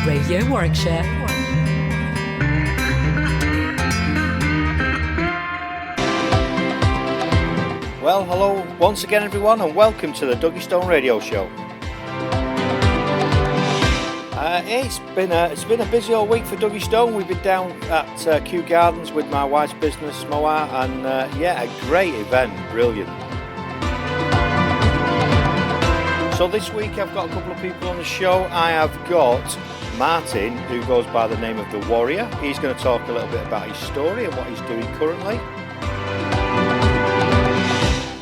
Radio Warwickshire. Well, hello once again everyone and welcome to the Dougie Stone Radio Show. It's been a busy old week for Dougie Stone. We've been down at Kew Gardens with my wife's business, Moa, and a great event, brilliant. So this week I've got a couple of people on the show. I have got Martin, who goes by the name of The Warrior. He's going to talk a little bit about his story and what he's doing currently.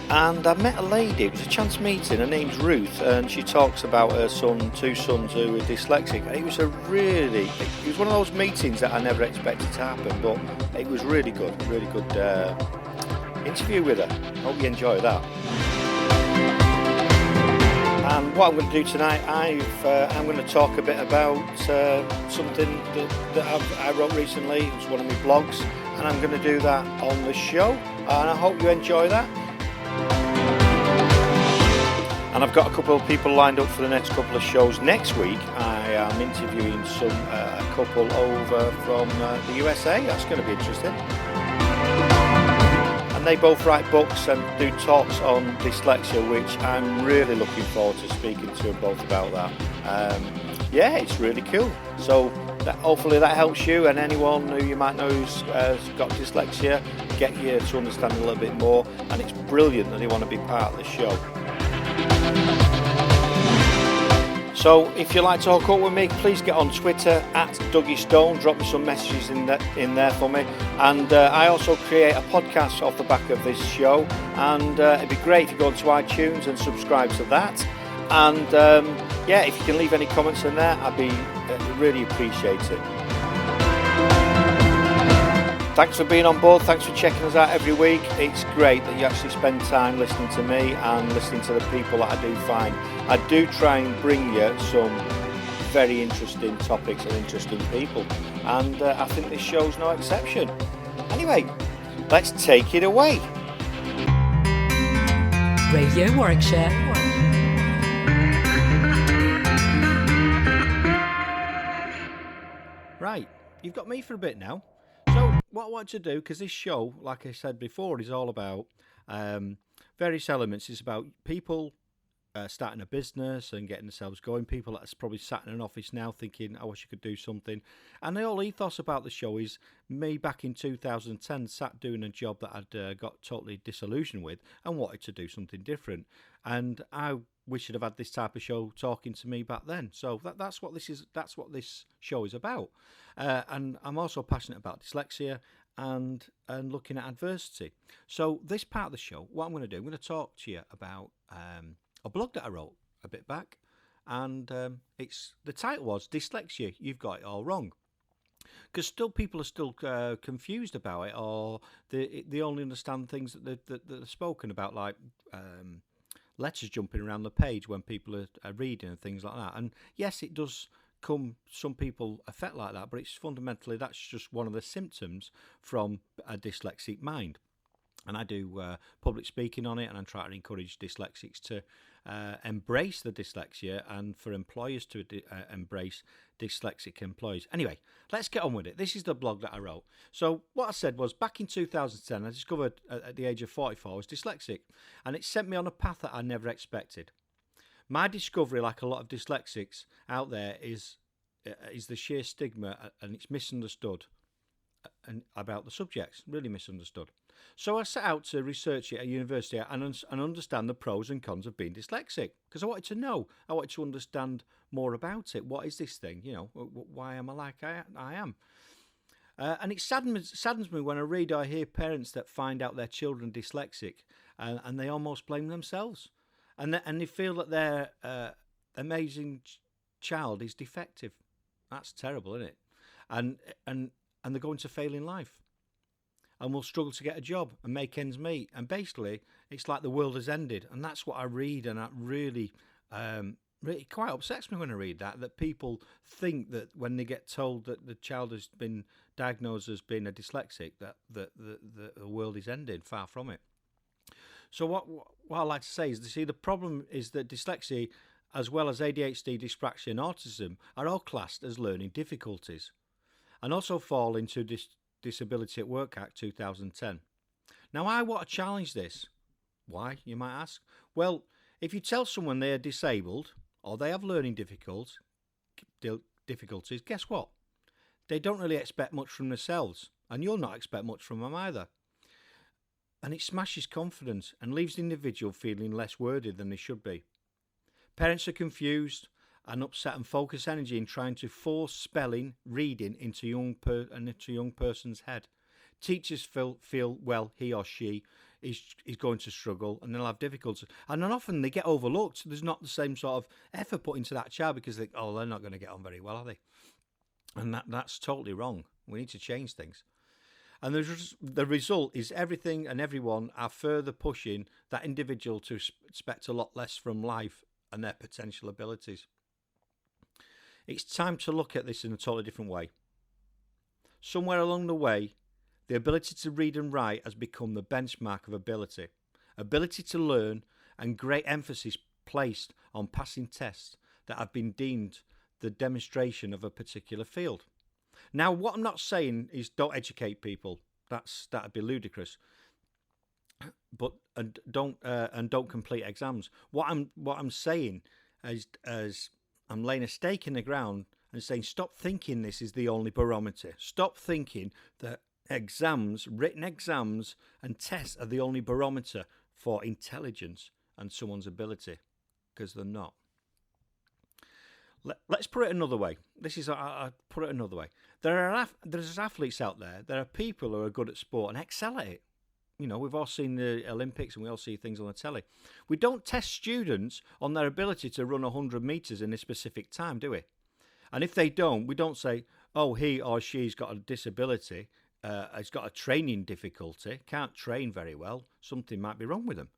And I met a lady, it was a chance meeting, her name's Ruth, and she talks about her two sons who are dyslexic. It was it was one of those meetings that I never expected to happen, but it was really good interview with her. Hope you enjoy that. And what I'm going to do tonight, I'm going to talk a bit about something that I wrote recently. It was one of my blogs, and I'm going to do that on the show, and I hope you enjoy that. And I've got a couple of people lined up for the next couple of shows. Next week I am interviewing a couple over from the USA. That's going to be interesting. And they both write books and do talks on dyslexia, which I'm really looking forward to speaking to them both about that. It's really cool. So hopefully that helps you and anyone who you might know who's got dyslexia, get you to understand a little bit more. And it's brilliant that they want to be part of the show. So if you'd like to hook up with me, please get on Twitter at Dougie Stone, drop me some messages in there for me. And I also create a podcast off the back of this show, and it'd be great if you go onto iTunes and subscribe to that. And if you can leave any comments in there, I'd really appreciate it. Thanks for being on board, thanks for checking us out every week. It's great that you actually spend time listening to me and listening to the people that I do find. I do try and bring you some very interesting topics and interesting people, and I think this show's no exception. Anyway, let's take it away. Radio Warwickshire. Right, you've got me for a bit now. So what I want to do, because this show, like I said before, is all about various elements. It's about people starting a business and getting themselves going, people that's probably sat in an office now thinking, I wish I could do something. And the whole ethos about the show is me back in 2010 sat doing a job that I'd got totally disillusioned with and wanted to do something different. And I wish I'd have had this type of show talking to me back then. So that's what this is. That's what this show is about. And I'm also passionate about dyslexia and looking at adversity. So this part of the show, what I'm going to do, I'm going to talk to you about a blog that I wrote a bit back, and the title was Dyslexia, You've Got It All Wrong. Because people are still confused about it, or they only understand things that are spoken about, like letters jumping around the page when people are reading and things like that. And yes, it does some people affect like that, but it's fundamentally that's just one of the symptoms from a dyslexic mind. And I do public speaking on it, and I try to encourage dyslexics to embrace the dyslexia, and for employers to embrace dyslexic employees. Anyway, let's get on with it. This is the blog that I wrote. So what I said was, back in 2010, I discovered at the age of 44 I was dyslexic, and it sent me on a path that I never expected. My discovery, like a lot of dyslexics out there, is the sheer stigma, and it's misunderstood and about the subjects, really misunderstood. So I set out to research it at university and understand the pros and cons of being dyslexic, because I wanted to know, I wanted to understand more about it. What is this thing? Why am I like I am? And it saddens me when I read or hear parents that find out their children dyslexic, and they almost blame themselves, and they feel that their amazing child is defective. That's terrible, isn't it? And they're going to fail in life, and will struggle to get a job and make ends meet. And basically, it's like the world has ended. And that's what I read, and that really quite upsets me when I read that people think that when they get told that the child has been diagnosed as being a dyslexic, that the world is ending. Far from it. So what I like to say is, see, the problem is that dyslexia as well as ADHD, dyspraxia, and autism, are all classed as learning difficulties and also fall into Disability at Work Act 2010. Now, I want to challenge this. Why, you might ask? Well, if you tell someone they are disabled or they have learning difficulties, guess what? They don't really expect much from themselves, and you'll not expect much from them either. And it smashes confidence and leaves the individual feeling less worthy than they should be. Parents are confused and upset and focus energy in trying to force spelling, reading into a young person's head. Teachers feel well, he or she is going to struggle and they'll have difficulties. And then often they get overlooked. There's not the same sort of effort put into that child because they're not going to get on very well, are they? And that's totally wrong. We need to change things. And the result is everything and everyone are further pushing that individual to expect a lot less from life and their potential abilities. It's time to look at this in a totally different way. Somewhere along the way, the ability to read and write has become the benchmark of ability. Ability to learn and great emphasis placed on passing tests that have been deemed the demonstration of a particular field. Now, what I'm not saying is don't educate people. That'd be ludicrous. But don't complete exams. What I'm saying is I'm laying a stake in the ground and saying stop thinking this is the only barometer. Stop thinking that written exams and tests are the only barometer for intelligence and someone's ability, because they're not. Let's put it another way. I put it another way. There's athletes out there. There are people who are good at sport and excel at it. You know, we've all seen the Olympics and we all see things on the telly. We don't test students on their ability to run 100 metres in a specific time, do we? And if they don't, we don't say, oh, he or she's got a disability, has got a training difficulty, can't train very well, something might be wrong with them.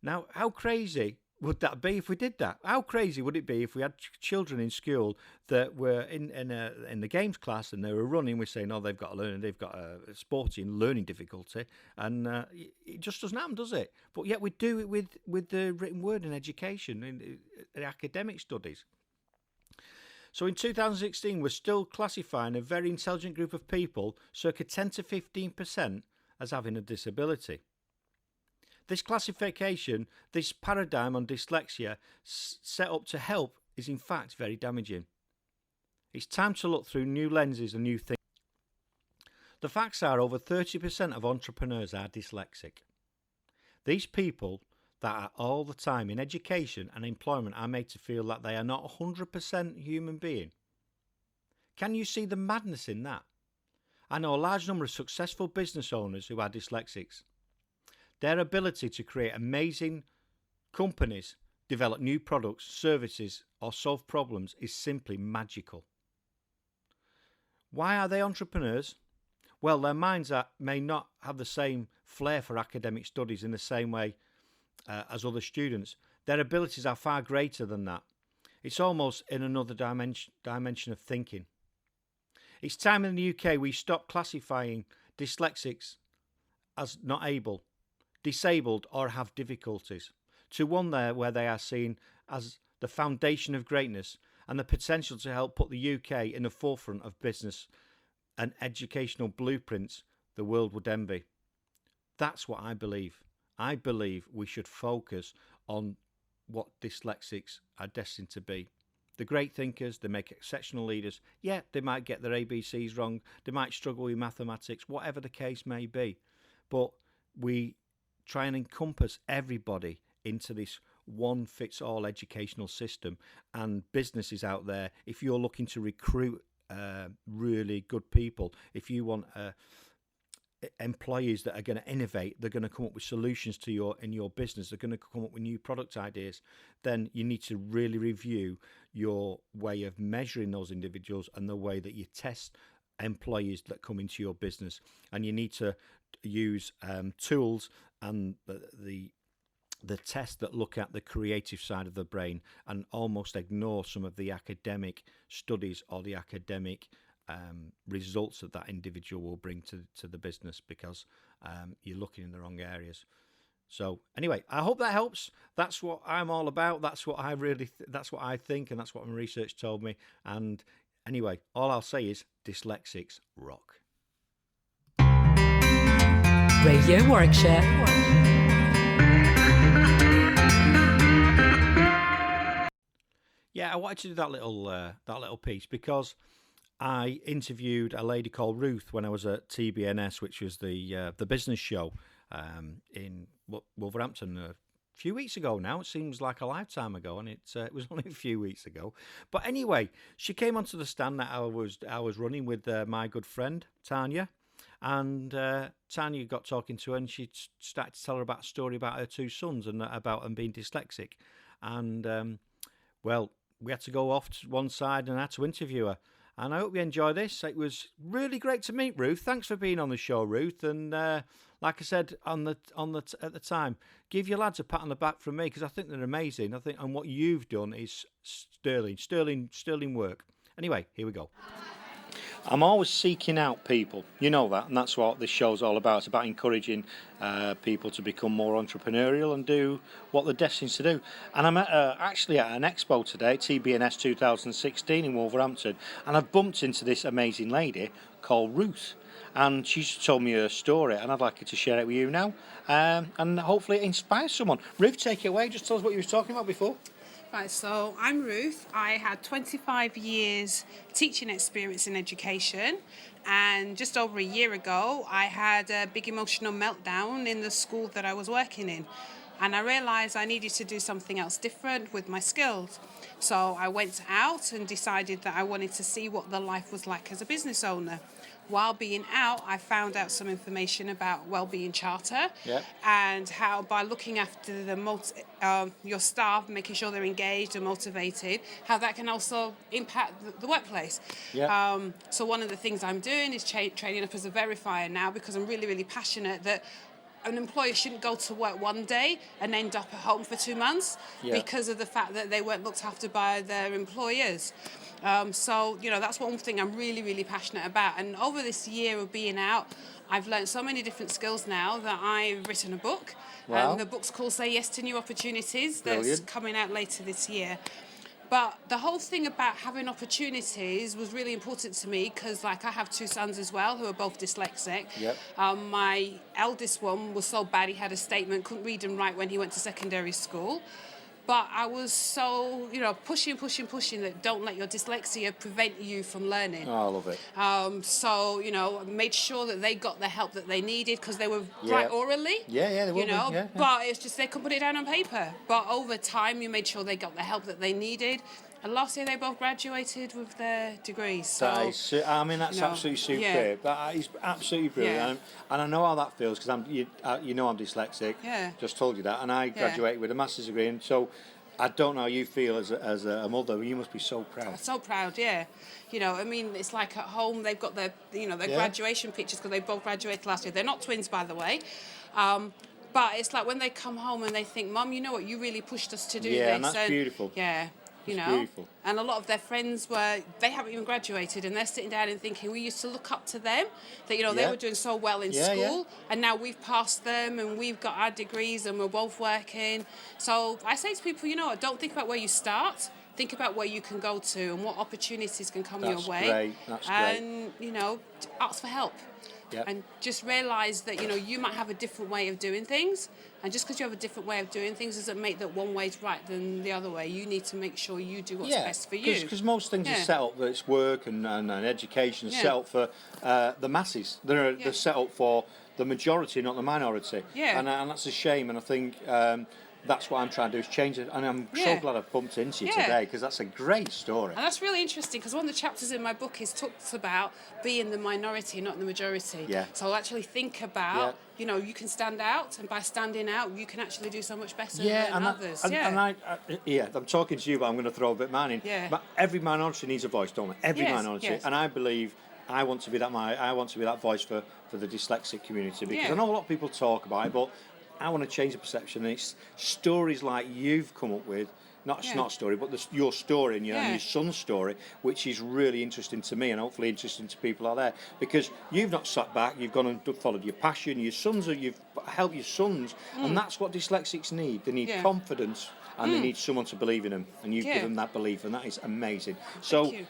Now, how crazy would that be if we did that? How crazy would it be if we had children in school that were in the games class and they were running? We're saying, oh, they've got a sporting learning difficulty, and it just doesn't happen, does it? But yet we do it with the written word in education, in academic studies. So in 2016, we're still classifying a very intelligent group of people, circa 10 to 15%, as having a disability. This classification, this paradigm on dyslexia set up to help, is in fact very damaging. It's time to look through new lenses and new things. The facts are over 30% of entrepreneurs are dyslexic. These people that are all the time in education and employment are made to feel that they are not 100% human being. Can you see the madness in that? I know a large number of successful business owners who are dyslexics. Their ability to create amazing companies, develop new products, services, or solve problems is simply magical. Why are they entrepreneurs? Well, their minds may not have the same flair for academic studies in the same way as other students. Their abilities are far greater than that. It's almost in another dimension of thinking. It's time in the UK we stop classifying dyslexics as not able, disabled, or have difficulties, to one there where they are seen as the foundation of greatness and the potential to help put the UK in the forefront of business and educational blueprints the world would envy. That's what I believe. I believe we should focus on what dyslexics are destined to be. The great thinkers, they make exceptional leaders. Yeah, they might get their ABCs wrong, they might struggle with mathematics, whatever the case may be. But we try and encompass everybody into this one-fits-all educational system. And businesses out there, if you're looking to recruit really good people, if you want employees that are going to innovate, they're going to come up with solutions to in your business, they're going to come up with new product ideas, then you need to really review your way of measuring those individuals and the way that you test employees that come into your business. And you need to use tools and the tests that look at the creative side of the brain and almost ignore some of the academic studies or the academic results that individual will bring to the business, because you're looking in the wrong areas. So anyway, I hope that helps. That's what I'm all about. That's what I really, that's what I think, and that's what my research told me. And anyway, all I'll say is dyslexics rock. Radio Warwickshire. Yeah, I wanted to do that little piece because I interviewed a lady called Ruth when I was at TBNS, which was the business show in Wolverhampton a few weeks ago now. It seems like a lifetime ago, and it was only a few weeks ago. But anyway, she came onto the stand that I was running with my good friend Tanya, and Tanya got talking to her, and she started to tell her about a story about her two sons and about them being dyslexic, and well, we had to go off to one side and I had to interview her. And I hope you enjoy this. It was really great to meet Ruth. Thanks for being on the show, Ruth. And like I said at the time, give your lads a pat on the back from me because I think they're amazing. I think and what you've done is sterling work. Anyway, here we go. I'm always seeking out people, you know that, and that's what this show's all about. It's about encouraging people to become more entrepreneurial and do what they're destined to do. And I'm actually at an expo today, TBNS 2016 in Wolverhampton, and I've bumped into this amazing lady called Ruth. And she's told me her story, and I'd like her to share it with you now, and hopefully it inspires someone. Ruth, take it away. Just tell us what you were talking about before. Right, so I'm Ruth. I had 25 years teaching experience in education, and just over a year ago I had a big emotional meltdown in the school that I was working in, and I realised I needed to do something else different with my skills. So I went out and decided that I wanted to see what the life was like as a business owner. While being out, I found out some information about Wellbeing Charter and how by looking after your staff, making sure they're engaged and motivated, how that can also impact the workplace. So one of the things I'm doing is training up as a verifier now because I'm really, really passionate that an employer shouldn't go to work one day and end up at home for 2 months because of the fact that they weren't looked after by their employers. So, that's one thing I'm really, really passionate about. And over this year of being out, I've learned so many different skills now that I've written a book. Wow. And the book's called Say Yes to New Opportunities. Brilliant. That's coming out later this year. But the whole thing about having opportunities was really important to me because, I have two sons as well who are both dyslexic. My eldest one was so bad he had a statement, couldn't read and write when he went to secondary school. But I was so, pushing that don't let your dyslexia prevent you from learning. Oh, I love it. So, I made sure that they got the help that they needed because they were right orally. Yeah, they were. Yeah. But it's just they couldn't put it down on paper. But over time, you made sure they got the help that they needed. And last year, they both graduated with their degrees. So, that's absolutely superb. Yeah. That is absolutely brilliant. And I know how that feels because I'm dyslexic. Yeah. Just told you that. And I graduated with a master's degree. And so I don't know how you feel as a mother. You must be so proud. I'm so proud, yeah. It's like at home, they've got their graduation pictures because they both graduated last year. They're not twins, by the way. But it's like when they come home and they think, Mum, you know what, you really pushed us to do this. Yeah, and that's beautiful. Yeah. Beautiful. And a lot of their friends they haven't even graduated and they're sitting down and thinking we used to look up to them, that they were doing so well in school and now we've passed them and we've got our degrees and we're both working. So I say to people, don't think about where you start, think about where you can go to and what opportunities can come your way. That's great. And, ask for help. Yep. And just realise that, you might have a different way of doing things. And just because you have a different way of doing things doesn't make that one way is right than the other way. You need to make sure you do what's best for you. Because most things are set up that it's work and education is set up for the masses. They're set up for the majority, not the minority. Yeah. And that's a shame. And I think that's what I'm trying to do is change it. And I'm so glad I've bumped into you today because that's a great story. And that's really interesting because one of the chapters in my book talks about being the minority, not the majority. Yeah. So I'll actually think about, you can stand out, and by standing out, you can actually do so much better than others. I'm talking to you, but I'm going to throw a bit mine in. Yeah. But every minority needs a voice, don't they? Every minority. Yes. And I believe I want to be that voice for the dyslexic community because I know a lot of people talk about it, but I want to change the perception. And it's stories like you've come up with not story, but your story and Yeah. your son's story, which is really interesting to me and hopefully interesting to people out there, because you've not sat back, you've gone and followed your passion. You've helped your sons, and that's what dyslexics need. They need Yeah. confidence, and they need someone to believe in them, and you've Yeah. given them that belief, and that is amazing. So, you.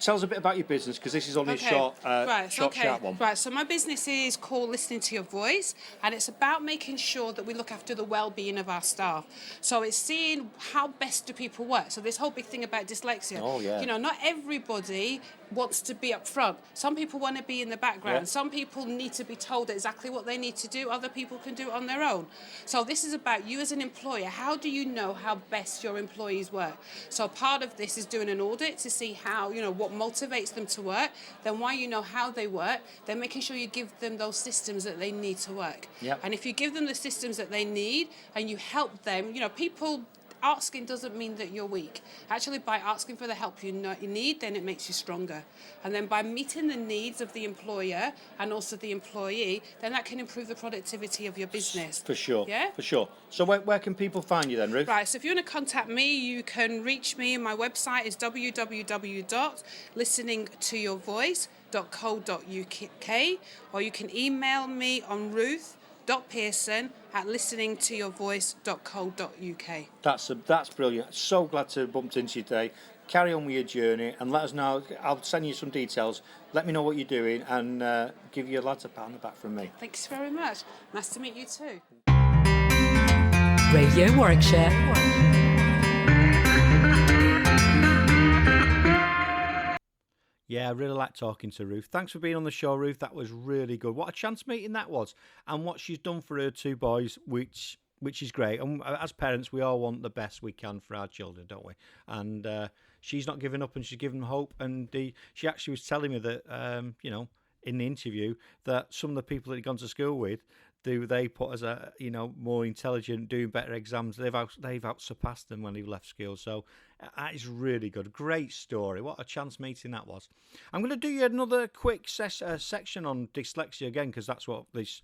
tell us a bit about your business, because this is only a short, sharp one. Right, so my business is called Listening to Your Voice, and it's about making sure that we look after the well-being of our staff. So it's seeing how best do people work. So this whole big thing about dyslexia. Oh, yeah. You know, not everybody wants to be up front. Some people want to be in the background. Yeah. Some people need to be told exactly what they need to do. Other people can do it on their own. So this is about you as an employer. How do you know how best your employees work? So part of this is doing an audit to see how, what motivates them to work. Then why you know how they work, then making sure you give them those systems that they need to work. Yep. And if you give them the systems that they need and you help them, people asking doesn't mean that you're weak. Actually, by asking for the help you need, then it makes you stronger. And then by meeting the needs of the employer and also the employee, then that can improve the productivity of your business. For sure. Yeah? For sure. So where can people find you then, Ruth? Right, so if you want to contact me, you can reach me. My website is www.listeningtoyourvoice.co.uk, or you can email me on ruth.pearson@listeningtoyourvoice.co.uk. That's brilliant. So glad to have bumped into you today. Carry on with your journey and let us know. I'll send you some details. Let me know what you're doing and give you lads a pat on the back from me. Thanks very much. Nice to meet you too. Radio Warwickshire. Yeah, I really like talking to Ruth. Thanks for being on the show, Ruth. That was really good. What a chance meeting that was. And what she's done for her two boys, which is great. And as parents, we all want the best we can for our children, don't we? And she's not giving up, and she's giving them hope. And she actually was telling me that, in the interview, that some of the people that he'd gone to school with, they put as a more intelligent, doing better exams. They've out surpassed them when they left school. So that is really good. Great story. What a chance meeting that was. I'm going to do you another quick section on dyslexia again, because that's what most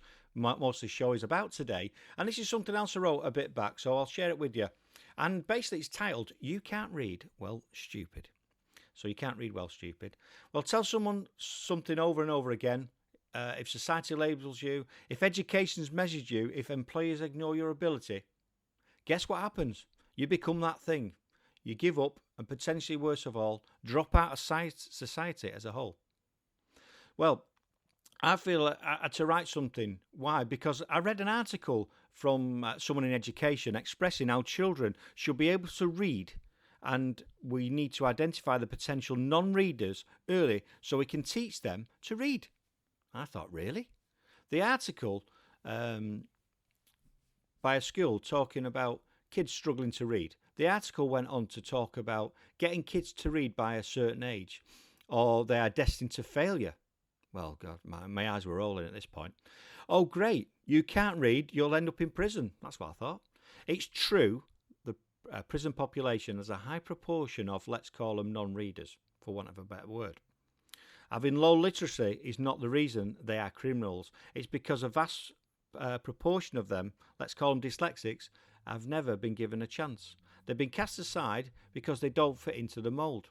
of the show is about today. And this is something else I wrote a bit back, so I'll share it with you. And basically, it's titled "You Can't Read Well, Stupid." So you can't read well, stupid. Well, tell someone something over and over again. If society labels you, if education's measured you, if employers ignore your ability, guess what happens? You become that thing. You give up and potentially, worse of all, drop out of society as a whole. Well, I feel I had to write something. Why? Because I read an article from someone in education expressing how children should be able to read, and we need to identify the potential non-readers early so we can teach them to read. I thought, really? The article by a school talking about kids struggling to read. The article went on to talk about getting kids to read by a certain age, or they are destined to failure. Well, God, my eyes were rolling at this point. Oh, great. You can't read, you'll end up in prison. That's what I thought. It's true, the prison population has a high proportion of, let's call them non-readers, for want of a better word. Having low literacy is not the reason they are criminals. It's because a vast proportion of them, let's call them dyslexics, have never been given a chance. They've been cast aside because they don't fit into the mould.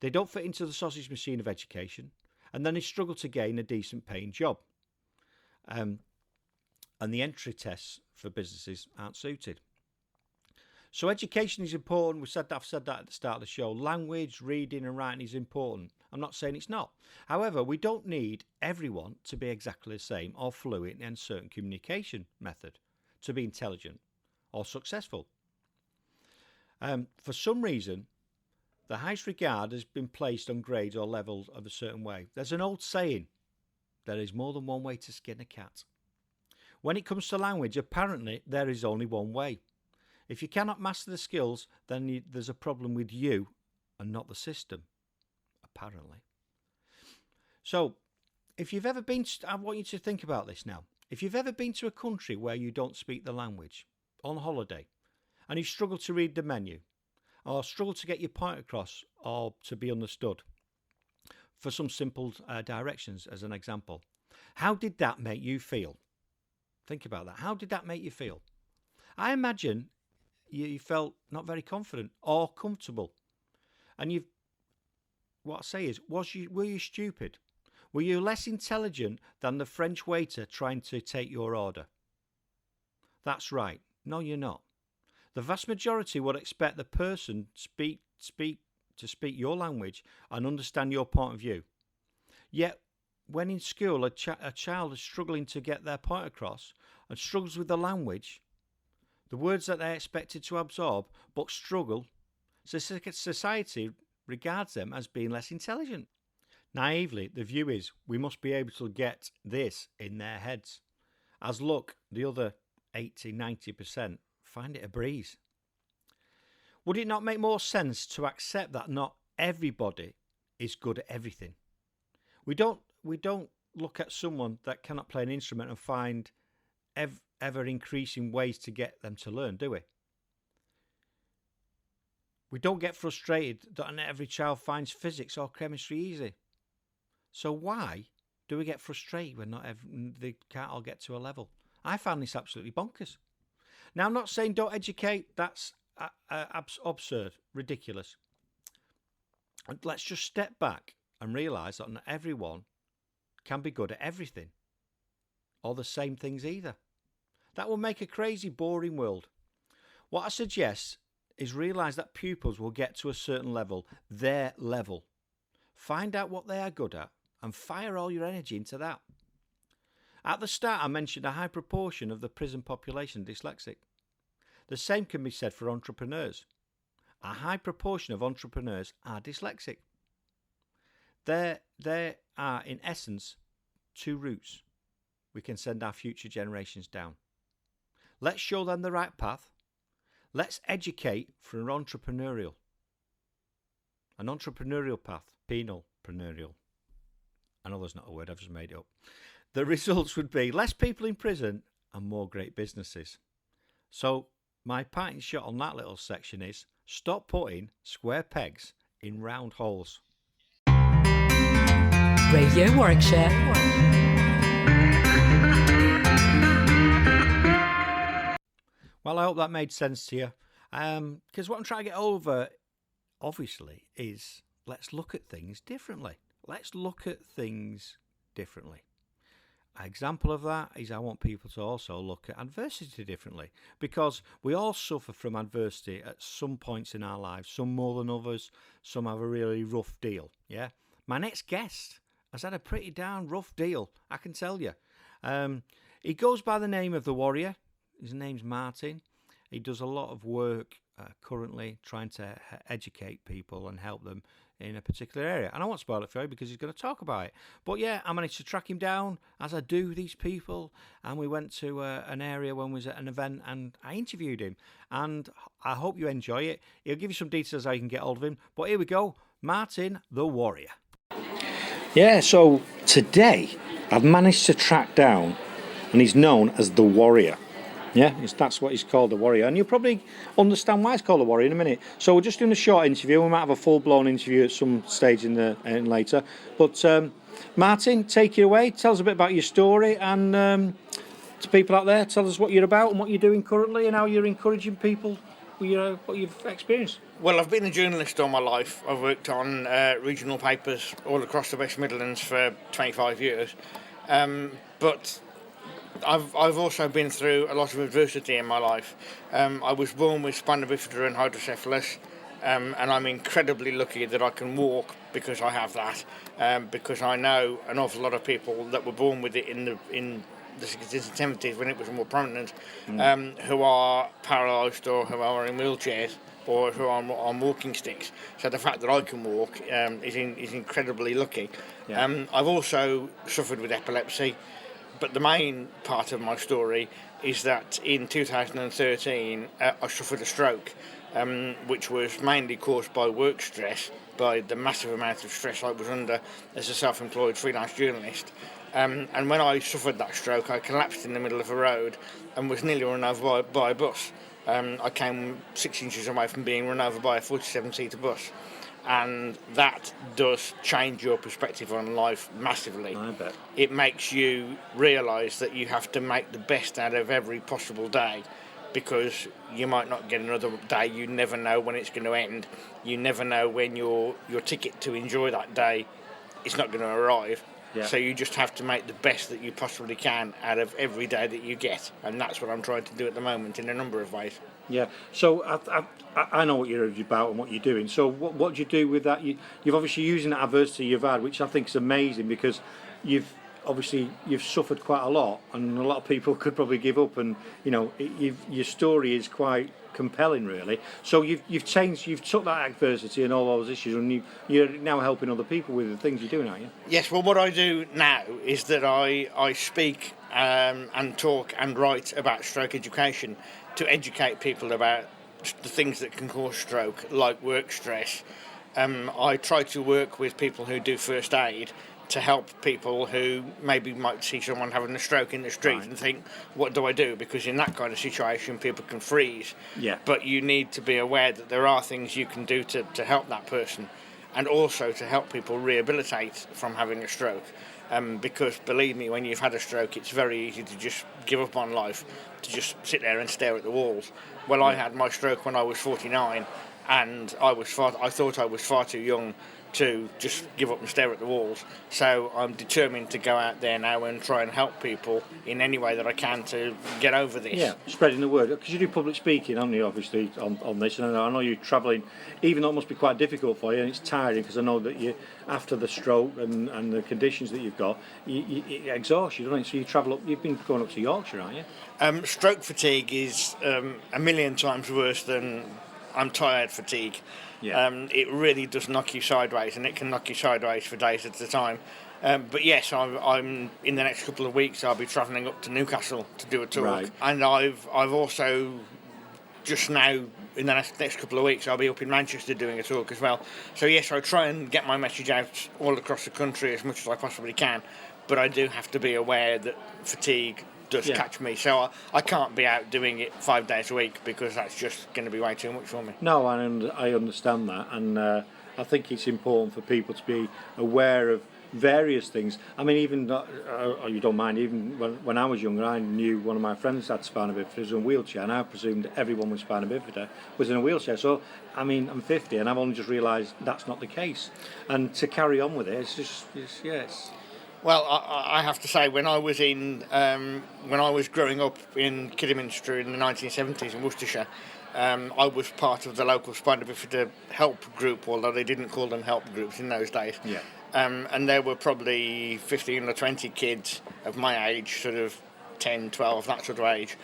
They don't fit into the sausage machine of education, and then they struggle to gain a decent paying job. And the entry tests for businesses aren't suited. So education is important. I've said that at the start of the show. Language, reading and writing is important. I'm not saying it's not. However, we don't need everyone to be exactly the same or fluent in a certain communication method to be intelligent or successful. For some reason, the highest regard has been placed on grades or levels of a certain way. There's an old saying, there is more than one way to skin a cat. When it comes to language, apparently there is only one way. If you cannot master the skills, then there's a problem with you and not the system, apparently. So, if you've ever been, I want you to think about this now. If you've ever been to a country where you don't speak the language, on holiday, and you struggle to read the menu, or struggle to get your point across, or to be understood, for some simple directions as an example, how did that make you feel? Think about that. How did that make you feel? I imagine you felt not very confident or comfortable. And what I say is, were you stupid? Were you less intelligent than the French waiter trying to take your order? That's right. No, you're not. The vast majority would expect the person to speak your language and understand your point of view. Yet, when in school a child is struggling to get their point across and struggles with the language, the words that they're expected to absorb, but struggle, society regards them as being less intelligent. Naively, the view is we must be able to get this in their heads. As luck, the other 80-90% find it a breeze. Would it not make more sense to accept that not everybody is good at everything? We don't look at someone that cannot play an instrument and find ever increasing ways to get them to learn, do we? We don't get frustrated that not every child finds physics or chemistry easy. So why do we get frustrated when they can't all get to a level? I found this absolutely bonkers. Now, I'm not saying don't educate. That's absurd, ridiculous. And let's just step back and realise that not everyone can be good at everything or the same things either. That will make a crazy, boring world. What I suggest is realise that pupils will get to a certain level, their level. Find out what they are good at and fire all your energy into that. At the start, I mentioned a high proportion of the prison population dyslexic. The same can be said for entrepreneurs. A high proportion of entrepreneurs are dyslexic. There are, in essence, two routes we can send our future generations down. Let's show them the right path. Let's educate for an entrepreneurial path, penalpreneurial. I know there's not a word, I've just made it up. The results would be less people in prison and more great businesses. So my parting shot on that little section is stop putting square pegs in round holes. Radio Warwickshire. Well, I hope that made sense to you. Because what I'm trying to get over, obviously, is let's look at things differently. Let's look at things differently. An example of that is I want people to also look at adversity differently, because we all suffer from adversity at some points in our lives, some more than others, some have a really rough deal. Yeah, my next guest has had a pretty darn rough deal, I can tell you. He goes by the name of the Warrior. His name's Martin. He does a lot of work currently trying to educate people and help them in a particular area. And I won't spoil it for you because he's going to talk about it. But yeah, I managed to track him down, as I do these people, and we went to an area when we was at an event and I interviewed him. And I hope you enjoy it. He'll give you some details how you can get hold of him. But here we go, Martin the Warrior. Yeah, so today I've managed to track down, and he's known as the Warrior. Yeah, that's what he's called, the Warrior. And you'll probably understand why it's called the Warrior in a minute. So we're just doing a short interview. We might have a full-blown interview at some stage in later. But Martin, take it away. Tell us a bit about your story. And to people out there, tell us what you're about and what you're doing currently and how you're encouraging people with what you've experienced. Well, I've been a journalist all my life. I've worked on regional papers all across the West Midlands for 25 years. But I've also been through a lot of adversity in my life. I was born with spina bifida and hydrocephalus, and I'm incredibly lucky that I can walk because I have that. Because I know an awful lot of people that were born with it in the 60s and 70s when it was more prominent, who are paralysed or who are in wheelchairs or who are on walking sticks. So the fact that I can walk is incredibly lucky. Yeah. I've also suffered with epilepsy. But the main part of my story is that in 2013 I suffered a stroke, which was mainly caused by work stress, by the massive amount of stress I was under as a self-employed freelance journalist. And when I suffered that stroke, I collapsed in the middle of a road and was nearly run over by a bus. I came 6 inches away from being run over by a 47-seater bus. And that does change your perspective on life massively. I bet. It makes you realise that you have to make the best out of every possible day, because you might not get another day. You never know when it's going to end. You never know when your ticket to enjoy that day is not going to arrive. Yeah. So you just have to make the best that you possibly can out of every day that you get, and that's what I'm trying to do at the moment in a number of ways. Yeah. So I know what you're about and what you're doing. So what do you do with that? You've obviously using that adversity you've had, which I think is amazing, because you've suffered quite a lot, and a lot of people could probably give up. And your story is quite compelling, really. So you've took that adversity and all those issues, and you're now helping other people with the things you're doing, aren't you? Yes. Well, what I do now is that I speak and talk and write about stroke education to educate people about the things that can cause stroke, like work stress. I try to work with people who do first aid to help people who maybe might see someone having a stroke in the street and think, what do I do? Because in that kind of situation, people can freeze. Yeah. But you need to be aware that there are things you can do to help that person, and also to help people rehabilitate from having a stroke. Because believe me, when you've had a stroke, it's very easy to just give up on life, to just sit there and stare at the walls. Well, I had my stroke when I was 49, and I thought I was far too young to just give up and stare at the walls. So I'm determined to go out there now and try and help people in any way that I can to get over this. Yeah, spreading the word. Because you do public speaking, haven't you, obviously, on this. And I know you're travelling, even though it must be quite difficult for you, and it's tiring, because I know that you, after the stroke and the conditions that you've got, it exhausts you, doesn't it? So you travel up, you've been going up to Yorkshire, aren't you? Stroke fatigue is a million times worse than I'm tired fatigue. Yeah. It really does knock you sideways, and it can knock you sideways for days at a time. But yes, I'm in the next couple of weeks. I'll be travelling up to Newcastle to do a talk, right. And I've also just now in the next couple of weeks I'll be up in Manchester doing a talk as well. So yes, I try and get my message out all across the country as much as I possibly can. But I do have to be aware that fatigue does catch me, so I can't be out doing it 5 days a week, because that's just going to be way too much for me. No, I understand that, and I think it's important for people to be aware of various things. I mean, even you don't mind, even when I was younger, I knew one of my friends had spina bifida, was in a wheelchair, and I presumed everyone with spina bifida was in a wheelchair. So, I mean, I'm 50, and I've only just realised that's not the case. And to carry on with it, it's just, yes. Well, I have to say, when I was growing up in Kidderminster in the 1970s in Worcestershire, I was part of the local spina bifida help group, although they didn't call them help groups in those days. Yeah. And there were probably 15 or 20 kids of my age, sort of 10, 12, that sort of age,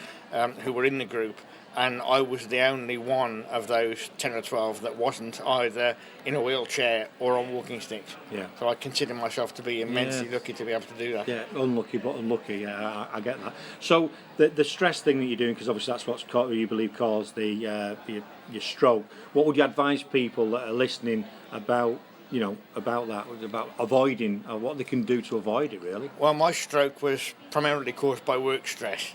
who were in the group. And I was the only one of those 10 or 12 that wasn't either in a wheelchair or on walking sticks. Yeah. So I consider myself to be immensely lucky to be able to do that. Yeah, unlucky but unlucky. Yeah, I get that. So the stress thing that you're doing, because obviously that's what's you believe caused your stroke. What would you advise people that are listening about? About that, about avoiding, what they can do to avoid it, really? Well, my stroke was primarily caused by work stress,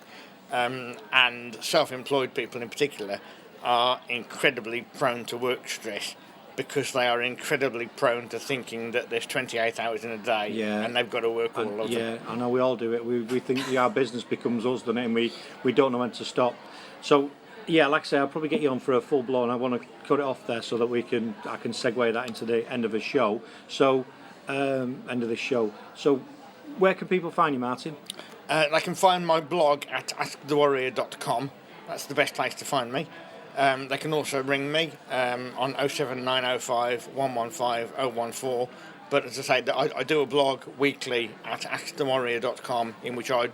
and self-employed people in particular are incredibly prone to work stress, because they are incredibly prone to thinking that there's 28 hours in a day and they've got to work all of them. Yeah, I know, we all do it. We think our business becomes us, doesn't it? And we don't know when to stop. So, yeah, like I say, I'll probably get you on for a full blown. I want to cut it off there so that I can segue that into the end of the show. So, end of the show. So, where can people find you, Martin? They can find my blog at askthewarrior.com. That's the best place to find me. They can also ring me on 07905 115 014. But as I say, I do a blog weekly at askthewarrior.com, in which I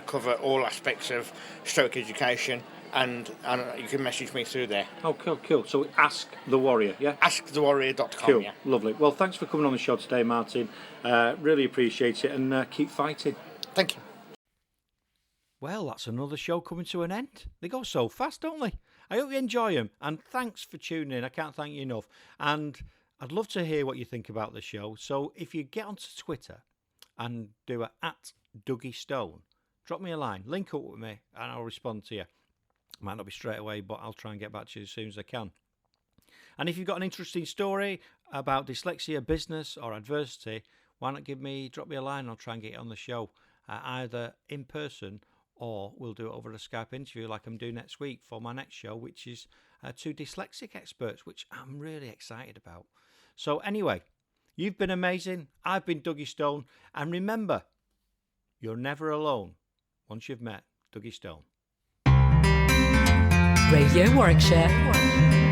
cover all aspects of stroke education. And you can message me through there. Oh, cool. So Ask the Warrior, yeah? AskTheWarrior.com, cool. Yeah. Lovely. Well, thanks for coming on the show today, Martin. Really appreciate it, and keep fighting. Thank you. Well, that's another show coming to an end. They go so fast, don't they? I hope you enjoy them, and thanks for tuning in. I can't thank you enough. And I'd love to hear what you think about the show. So if you get onto Twitter and do at Dougie Stone, drop me a line, link up with me, and I'll respond to you. Might not be straight away, but I'll try and get back to you as soon as I can. And if you've got an interesting story about dyslexia, business, or adversity, why not drop me a line? I'll try and get it on the show, either in person or we'll do it over a Skype interview like I'm doing next week for my next show, which is 2 dyslexic experts, which I'm really excited about. So anyway, you've been amazing. I've been Dougie Stone. And remember, you're never alone once you've met Dougie Stone. Radio Warwickshire.